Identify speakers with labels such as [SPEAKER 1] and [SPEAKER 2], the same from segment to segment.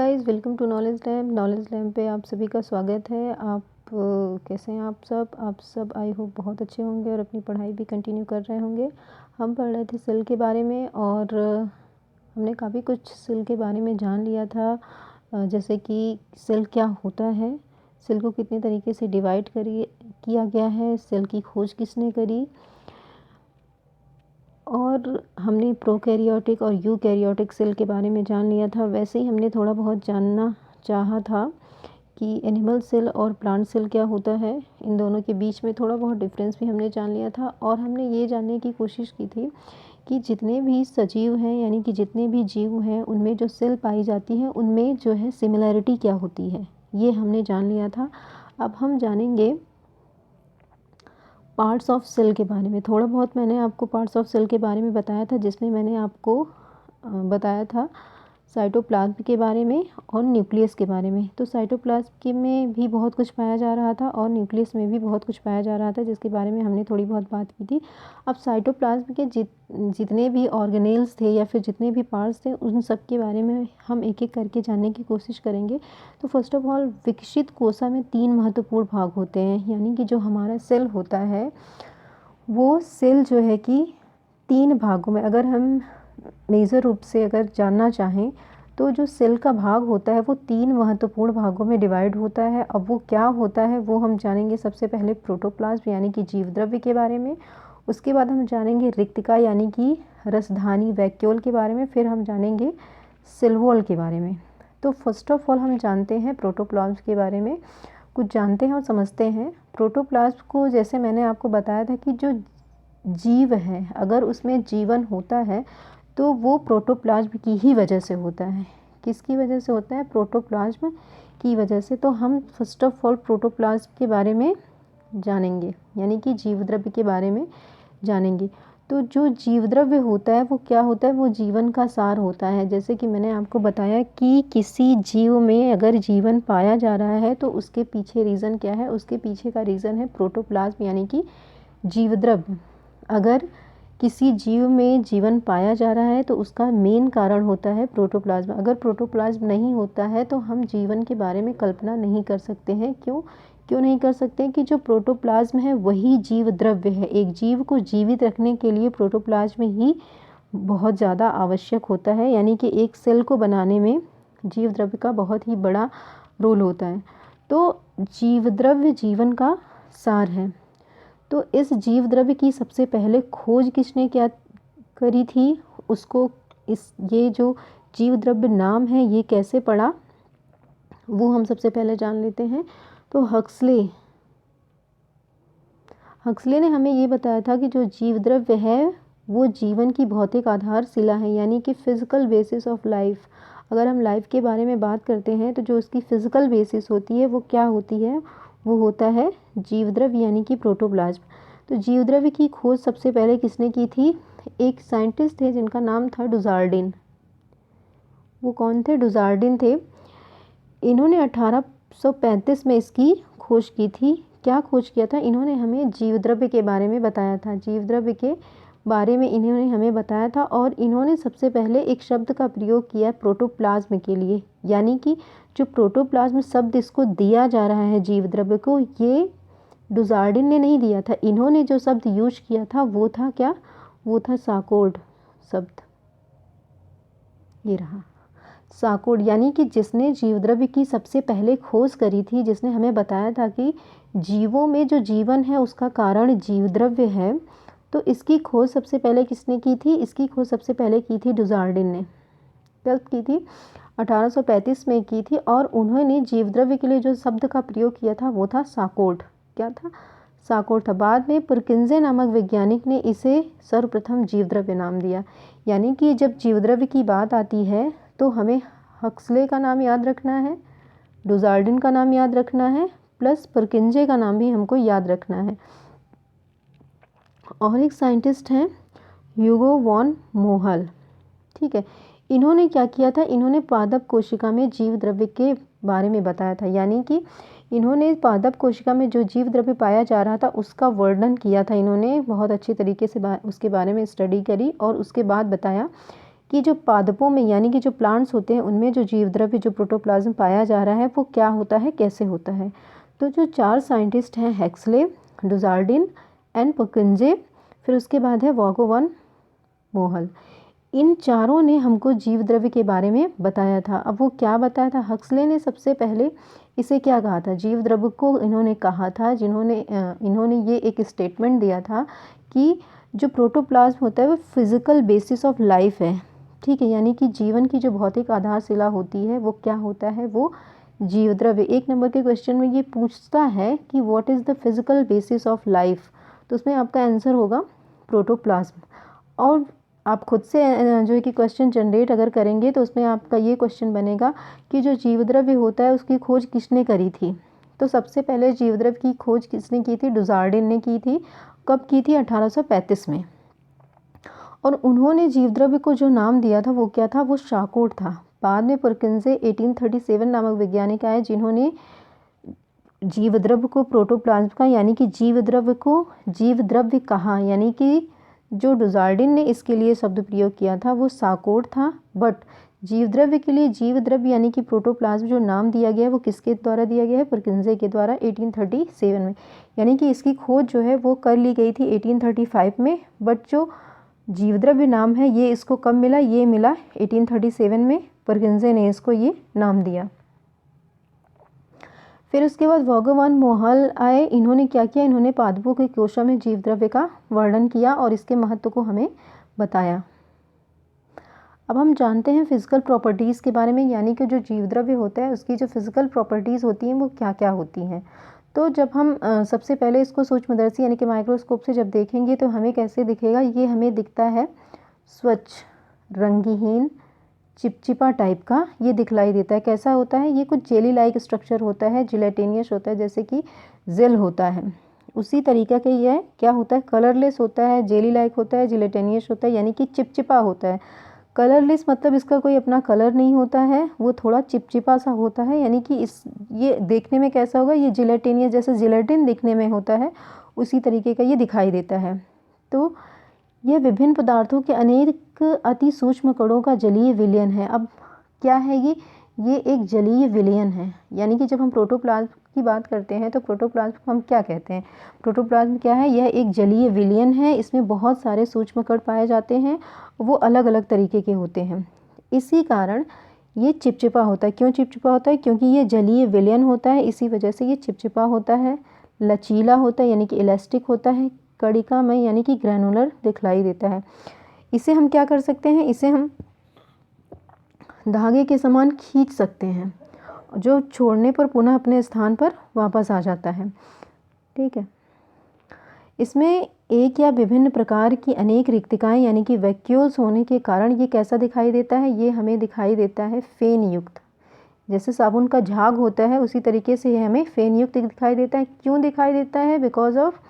[SPEAKER 1] Guys, welcome to Knowledge Lamp पे आप सभी का स्वागत है। आप कैसे हैं? आप सब आई होप बहुत अच्छे होंगे और अपनी पढ़ाई भी कंटिन्यू कर रहे होंगे। हम पढ़ रहे थे सेल के बारे में और हमने काफ़ी कुछ सेल के बारे में जान लिया था। जैसे कि सेल क्या होता है, सेल को कितने तरीके से डिवाइड किया गया है, सेल की खोज किसने करी, और हमने प्रोकैरियोटिक और यूकैरियोटिक सेल के बारे में जान लिया था। वैसे ही हमने थोड़ा बहुत जानना चाहा था कि एनिमल सेल और प्लांट सेल क्या होता है। इन दोनों के बीच में थोड़ा बहुत डिफरेंस भी हमने जान लिया था और हमने ये जानने की कोशिश की थी कि जितने भी सजीव हैं, यानी कि जितने भी जीव हैं, उनमें जो सेल पाई जाती है उनमें जो है सिमिलैरिटी क्या होती है, ये हमने जान लिया था। अब हम जानेंगे पार्ट्स ऑफ सेल के बारे में। थोड़ा बहुत मैंने आपको पार्ट्स ऑफ सेल के बारे में बताया था, जिसमें मैंने आपको बताया था साइटोप्लाज्म के बारे में और न्यूक्लियस के बारे में। तो साइटोप्लाज्म में भी बहुत कुछ पाया जा रहा था और न्यूक्लियस में भी बहुत कुछ पाया जा रहा था, जिसके बारे में हमने थोड़ी बहुत बात की थी। अब साइटोप्लाज्म के जितने भी ऑर्गेनेल्स थे या फिर जितने भी पार्ट्स थे, उन सब के बारे में हम एक एक करके जानने की कोशिश करेंगे। तो फर्स्ट ऑफ ऑल, विकसित कोशिका में 3 महत्वपूर्ण भाग होते हैं, यानी कि जो हमारा सेल होता है वो सेल जो है कि 3 भागों में, अगर हम मेजर रूप से अगर जानना चाहें तो जो सेल का भाग होता है वो 3 महत्वपूर्ण भागों में डिवाइड होता है। अब वो क्या होता है वो हम जानेंगे। सबसे पहले प्रोटोप्लाज्म यानी कि जीव द्रव्य के बारे में, उसके बाद हम जानेंगे रिक्तिका यानी कि रसधानी वैक्यूल के बारे में, फिर हम जानेंगे सेल वॉल के बारे में। तो फर्स्ट ऑफ ऑल हम जानते हैं प्रोटोप्लाज्म के बारे में, कुछ जानते हैं और समझते हैं। प्रोटोप्लाज्म को जैसे मैंने आपको बताया था कि जो जीव है, अगर उसमें जीवन होता है तो वो प्रोटोप्लाज्म की ही वजह से होता है। किसकी वजह से होता है? प्रोटोप्लाज्म की वजह से। तो हम फर्स्ट ऑफ ऑल प्रोटोप्लाज्म के बारे में जानेंगे, यानी कि जीव द्रव्य के बारे में जानेंगे। तो जो जीव द्रव्य होता है वो क्या होता है? वो जीवन का सार होता है। जैसे कि मैंने आपको बताया कि किसी जीव में अगर जीवन पाया जा रहा है तो उसके पीछे रीज़न क्या है? उसके पीछे का रीज़न है प्रोटोप्लाज्म यानी कि जीव द्रव्य। अगर किसी जीव में जीवन पाया जा रहा है तो उसका मेन कारण होता है प्रोटोप्लाज्म। अगर प्रोटोप्लाज्म नहीं होता है तो हम जीवन के बारे में कल्पना नहीं कर सकते हैं। क्यों नहीं कर सकते? कि जो प्रोटोप्लाज्म है वही जीव द्रव्य है। एक जीव को जीवित रखने के लिए प्रोटोप्लाज्म ही बहुत ज़्यादा आवश्यक होता है, यानी कि एक सेल को बनाने में जीव द्रव्य का बहुत ही बड़ा रोल होता है। तो जीव द्रव्य जीवन का सार है। तो इस जीव द्रव्य की सबसे पहले खोज किसने क्या करी थी? उसको ये जो जीव द्रव्य नाम है ये कैसे पड़ा, वो हम सबसे पहले जान लेते हैं। तो हक्सले ने हमें ये बताया था कि जो जीव द्रव्य है वो जीवन की भौतिक आधारशिला है, यानी कि फिजिकल बेसिस ऑफ लाइफ। अगर हम लाइफ के बारे में बात करते हैं तो जो उसकी फिजिकल बेसिस होती है वो क्या होती है? वो होता है जीव द्रव्य यानी कि प्रोटोप्लाज्म। तो जीव द्रव्य की खोज सबसे पहले किसने की थी? एक साइंटिस्ट थे जिनका नाम था डुजार्डिन। वो कौन थे? डुजार्डिन थे। इन्होंने 1835 में इसकी खोज की थी। क्या खोज किया था? इन्होंने हमें जीव द्रव्य के बारे में बताया था। जीव द्रव्य के बारे में इन्होंने हमें बताया था और इन्होंने सबसे पहले एक शब्द का प्रयोग किया प्रोटोप्लाज्म के लिए, यानी कि जो प्रोटोप्लाज्म शब्द इसको दिया जा रहा है जीव द्रव्य को, ये डुजार्डिन ने नहीं दिया था। इन्होंने जो शब्द यूज किया था वो था क्या? वो था साकोल्ड शब्द। ये रहा साकोड, यानी कि जिसने जीव द्रव्य की सबसे पहले खोज करी थी, जिसने हमें बताया था कि जीवों में जो जीवन है उसका कारण जीव द्रव्य है। तो इसकी खोज सबसे पहले किसने की थी? इसकी खोज सबसे पहले की थी डुजार्डिन ने। कब की थी? 1835 में की थी। और उन्होंने जीव द्रव्य के लिए जो शब्द का प्रयोग किया था वो था साकोड। क्या था? साकोड था। बाद में पुरकिंजे नामक वैज्ञानिक ने इसे सर्वप्रथम जीव द्रव्य नाम दिया। यानी कि जब जीव द्रव्य की बात आती है तो हमें हक्सले का नाम याद रखना है, डुजार्डिन का नाम याद रखना है, प्लस पुरकिंजे का नाम भी हमको याद रखना है। और एक साइंटिस्ट हैं ह्यूगो वॉन मोहल। ठीक है, इन्होंने क्या किया था? इन्होंने पादप कोशिका में जीव द्रव्य के बारे में बताया था, यानी कि इन्होंने पादप कोशिका में जो जीव द्रव्य पाया जा रहा था उसका वर्णन किया था। इन्होंने बहुत अच्छी तरीके से उसके बारे में स्टडी करी और उसके बाद बताया कि जो पादपों में यानी कि जो प्लांट्स होते हैं उनमें जो जीव द्रव्य जो प्रोटोप्लाज्म पाया जा रहा है वो क्या होता है, कैसे होता है। तो जो 4 साइंटिस्ट हैं, हेक्सले, डुजार्डिन एंड पुकिंजे, फिर उसके बाद है वॉगो वन मोहल, इन चारों ने हमको जीव द्रव्य के बारे में बताया था। अब वो क्या बताया था, हक्सले ने सबसे पहले इसे क्या कहा था, जीव द्रव्य को इन्होंने कहा था, इन्होंने ये एक स्टेटमेंट दिया था कि जो प्रोटोप्लाज्म होता है वो फिजिकल बेसिस ऑफ लाइफ है, ठीक है, यानी कि जीवन की जो भौतिक आधारशिला होती है वो क्या होता है, वो जीव द्रव्य। 1 नंबर के क्वेश्चन में ये पूछता है कि what is the physical basis of life, तो उसमें आपका आंसर होगा प्रोटोप्लाज्म। और आप खुद से जो है कि क्वेश्चन जनरेट अगर करेंगे तो उसमें आपका ये क्वेश्चन बनेगा कि जो जीव द्रव्य होता है उसकी खोज किसने करी थी। तो सबसे पहले जीव द्रव्य की खोज किसने की थी, डुजार्डिन ने की थी। कब की थी, 1835 में। और उन्होंने जीव द्रव्य को जो नाम दिया था वो क्या था, वो शाकोट था। बाद में परकिंसे 1837 नामक वैज्ञानिक आए जिन्होंने जीव द्रव्य को प्रोटोप्लाज्म का यानी कि जीव द्रव्य को जीव द्रव्य कहा, यानी कि जो डुजार्डिन ने इसके लिए शब्द प्रयोग किया था वो साकोट था, बट जीव द्रव्य के लिए जीव द्रव्य यानी कि प्रोटोप्लाज्म जो नाम दिया गया है वो किसके द्वारा दिया गया है, परकिंसे के द्वारा 1837 में। यानी कि इसकी खोज जो है वो कर ली गई थी 1835 में, बट जो जीव द्रव्य नाम है ये इसको कब मिला, ये मिला 1837 में, परकिंसे ने इसको ये नाम दिया। फिर उसके बाद वॉगो वन मोहल आए। इन्होंने क्या किया, इन्होंने पादपों के कोशों में जीव द्रव्य का वर्णन किया और इसके महत्व को हमें बताया। अब हम जानते हैं फिजिकल प्रॉपर्टीज़ के बारे में, यानी कि जो जीव द्रव्य होता है उसकी जो फिजिकल प्रॉपर्टीज़ होती हैं वो क्या क्या होती हैं। तो जब हम सबसे पहले इसको सूक्ष्मदर्शी यानी कि माइक्रोस्कोप से जब देखेंगे तो हमें कैसे दिखेगा, ये हमें दिखता है स्वच्छ, रंगहीन, चिपचिपा टाइप का ये दिखलाई देता है। कैसा होता है, ये कुछ जेली लाइक स्ट्रक्चर होता है, जिलेटेनियस होता है, जैसे कि जेल होता है उसी तरीके का ये क्या होता है, कलरलेस होता है, जेली लाइक होता है, जिलेटेनियस होता है, यानी कि चिपचिपा होता है। कलरलेस मतलब इसका कोई अपना कलर नहीं होता है, वो थोड़ा चिपचिपा सा होता है, यानी कि ये देखने में कैसा होगा, ये जिलेटेनियस जैसे जिलेटिन दिखने में होता है उसी तरीके का ये दिखाई देता है। तो यह विभिन्न पदार्थों के अनेक अति सूक्ष्म कणों का जलीय विलयन है। अब क्या है ये एक जलीय विलयन है, यानी कि जब हम प्रोटोप्लाज्म की बात करते हैं तो प्रोटोप्लाज्म को हम क्या कहते हैं, प्रोटोप्लाज्म क्या है, यह एक जलीय विलयन है। इसमें बहुत सारे सूक्ष्म कण पाए जाते हैं, वो अलग अलग तरीके के होते हैं, इसी कारण ये चिपचिपा होता है। क्यों चिपचिपा होता है, क्योंकि ये जलीय विलयन होता है, इसी वजह से ये चिपचिपा होता है। लचीला होता है यानी कि इलास्टिक होता है, कणिका में यानी कि ग्रैनुलर दिखलाई देता है। इसे हम क्या कर सकते हैं, इसे हम धागे के समान खींच सकते हैं, जो छोड़ने पर पुनः अपने स्थान पर वापस आ जाता है, ठीक है। इसमें एक या विभिन्न प्रकार की अनेक रिक्तिकाएं यानी कि वैक्यूल्स होने के कारण ये कैसा दिखाई देता है, ये हमें दिखाई देता है फेन युक्त। जैसे साबुन का झाग होता है उसी तरीके से ये हमें फेन युक्त दिखाई देता है। क्यों दिखाई देता है, बिकॉज ऑफ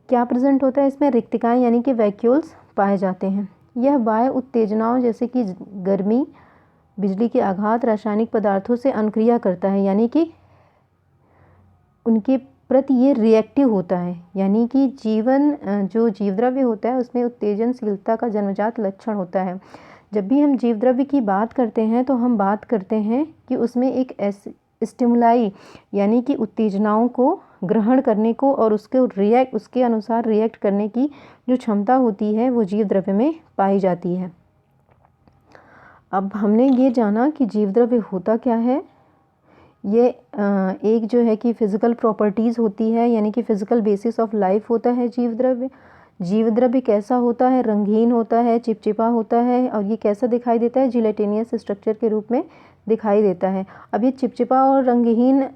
[SPEAKER 1] क्या प्रेजेंट होता है इसमें, रिक्तिकाएं यानी कि वैक्यूल्स पाए जाते हैं। यह बाह्य उत्तेजनाओं जैसे कि गर्मी, बिजली के आघात, रासायनिक पदार्थों से अनुक्रिया करता है, यानी कि उनके प्रति ये रिएक्टिव होता है, यानी कि जो जीव द्रव्य होता है उसमें उत्तेजनशीलता का जन्मजात लक्षण होता है। जब भी हम जीव द्रव्य की बात करते हैं तो हम बात करते हैं कि उसमें एक स्टिमुलाई यानी कि उत्तेजनाओं को ग्रहण करने को और उसके अनुसार रिएक्ट करने की जो क्षमता होती है वो जीव द्रव्य में पाई जाती है। अब हमने ये जाना कि जीव द्रव्य होता क्या है। ये एक जो है कि फिज़िकल प्रॉपर्टीज़ होती है, यानी कि फिज़िकल बेसिस ऑफ लाइफ होता है जीव द्रव्य। जीव द्रव्य कैसा होता है, रंगीन होता है, चिपचिपा होता है, और ये कैसा दिखाई देता है, जिलेटिनियस स्ट्रक्चर के रूप में दिखाई देता है। अब ये चिपचिपा और रंगहीन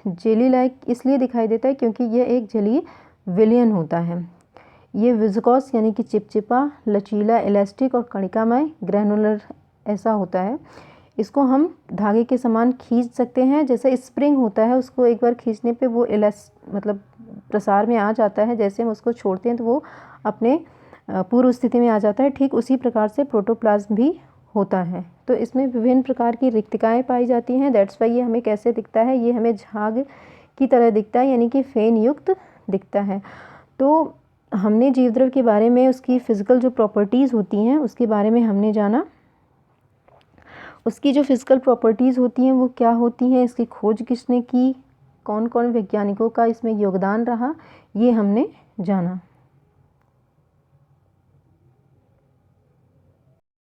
[SPEAKER 1] जेली लाइक इसलिए दिखाई देता है क्योंकि ये एक जलीय विलयन होता है। ये विस्कोस यानी कि चिपचिपा, लचीला, इलास्टिक और कणिकामय ग्रैनुलर ऐसा होता है। इसको हम धागे के समान खींच सकते हैं, जैसे स्प्रिंग होता है उसको एक बार खींचने पे वो मतलब प्रसार में आ जाता है, जैसे हम उसको छोड़ते हैं तो वो अपने पूर्व स्थिति में आ जाता है। ठीक उसी प्रकार से प्रोटोप्लाज्म भी होता है। तो इसमें विभिन्न प्रकार की रिक्तिकाएं पाई जाती हैं, दैट्स वाई ये हमें कैसे दिखता है, ये हमें झाग की तरह दिखता है, यानी कि फेन युक्त दिखता है। तो हमने जीवद्रव्य के बारे में, उसकी फ़िज़िकल जो प्रॉपर्टीज़ होती हैं उसके बारे में हमने जाना। उसकी जो फ़िज़िकल प्रॉपर्टीज़ होती हैं वो क्या होती हैं, इसकी खोज किसने की, कौन कौन वैज्ञानिकों का इसमें योगदान रहा, ये हमने जाना।